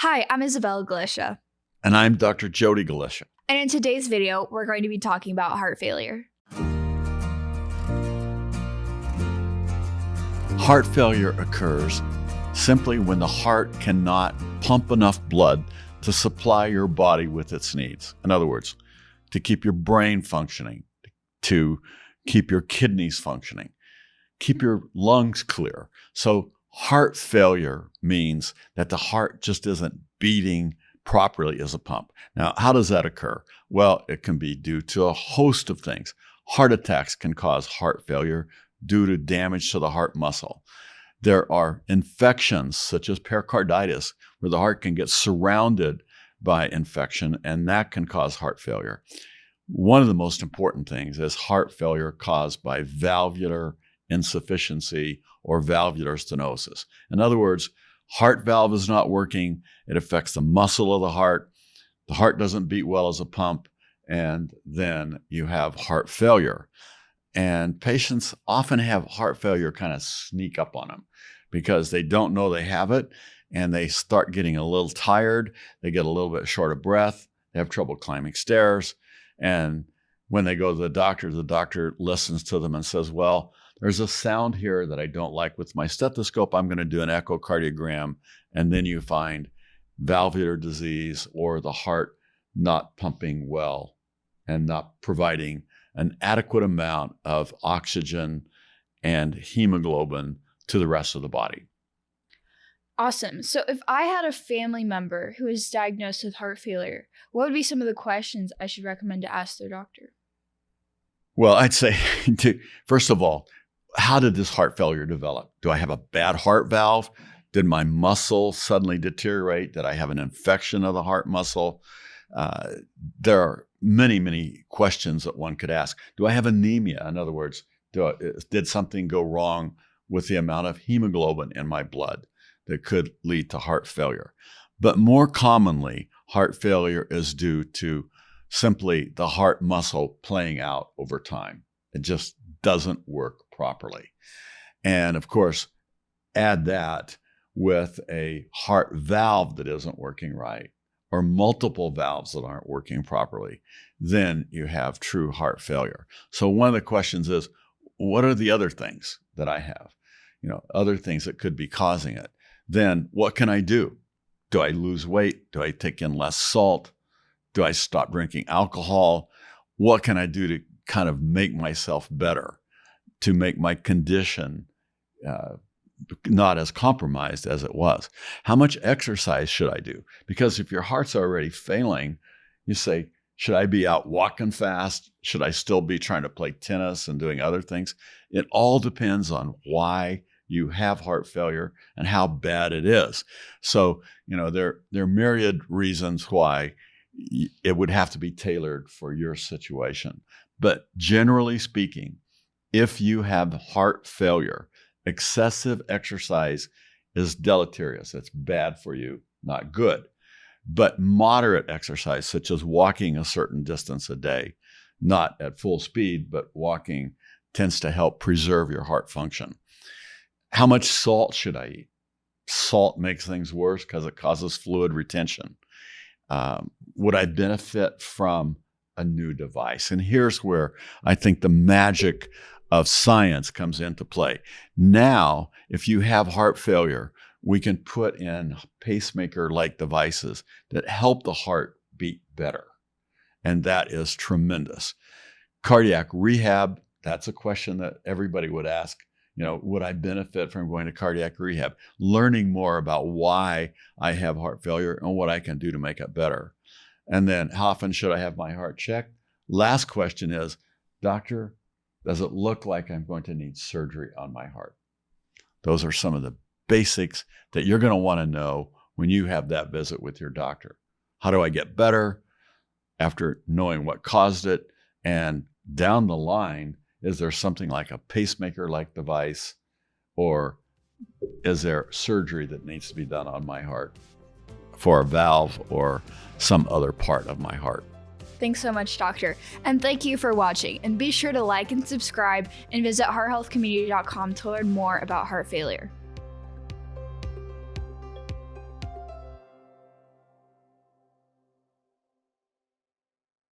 Hi, I'm Isabella Galichia. And I'm Dr. Jody Galichia. And in today's video, we're going to be talking about heart failure. Heart failure occurs simply when the heart cannot pump enough blood to supply your body with its needs. In other words, to keep your brain functioning, to keep your kidneys functioning, keep your lungs clear. So heart failure means that the heart just isn't beating properly as a pump. Now, how does that occur? Well, it can be due to a host of things. Heart attacks can cause heart failure due to damage to the heart muscle. There are infections such as pericarditis, where the heart can get surrounded by infection, and that can cause heart failure. One of the most important things is heart failure caused by valvular insufficiency or valvular stenosis. In other words, heart valve is not working. It affects the muscle of the heart. The heart doesn't beat well as a pump, and then you have heart failure. And patients often have heart failure kind of sneak up on them because they don't know they have it, and they start getting a little tired. They get a little bit short of breath. They have trouble climbing stairs. And when they go to the doctor listens to them and says, well, there's a sound here that I don't like with my stethoscope. I'm going to do an echocardiogram. And then you find valvular disease or the heart not pumping well and not providing an adequate amount of oxygen and hemoglobin to the rest of the body. Awesome. So if I had a family member who is diagnosed with heart failure, what would be some of the questions I should recommend to ask their doctor? Well, I'd say, first of all, how did this heart failure develop? Do I have a bad heart valve? Did my muscle suddenly deteriorate? Did I have an infection of the heart muscle? There are many, many questions that one could ask. Do I have anemia? In other words, did something go wrong with the amount of hemoglobin in my blood that could lead to heart failure? But more commonly, heart failure is due to simply the heart muscle playing out over time. It just doesn't work properly. And of course, add that with a heart valve that isn't working right, or multiple valves that aren't working properly, then you have true heart failure. So one of the questions is, what are the other things that I have? Other things that could be causing it. Then what can I do? Do I lose weight? Do I take in less salt? Do I stop drinking alcohol? What can I do to kind of make myself better, to make my condition not as compromised as it was? How much exercise should I do? Because if your heart's already failing, you say, should I be out walking fast? Should I still be trying to play tennis and doing other things? It all depends on why you have heart failure and how bad it is. So, there are myriad reasons why it would have to be tailored for your situation. But generally speaking, if you have heart failure, excessive exercise is deleterious. It's bad for you, not good. But moderate exercise, such as walking a certain distance a day, not at full speed, but walking, tends to help preserve your heart function. How much salt should I eat? Salt makes things worse because it causes fluid retention. Would I benefit from a new device? And here's where I think the magic of science comes into play. Now, if you have heart failure, we can put in pacemaker-like devices that help the heart beat better. And that is tremendous. Cardiac rehab, that's a question that everybody would ask. Would I benefit from going to cardiac rehab? Learning more about why I have heart failure and what I can do to make it better. And then how often should I have my heart checked? Last question is, doctor, does it look like I'm going to need surgery on my heart? Those are some of the basics that you're going to want to know when you have that visit with your doctor. How do I get better after knowing what caused it? And down the line, is there something like a pacemaker-like device, or is there surgery that needs to be done on my heart for a valve or some other part of my heart? Thanks so much, doctor. And thank you for watching. And be sure to like and subscribe and visit hearthealthcommunity.com to learn more about heart failure.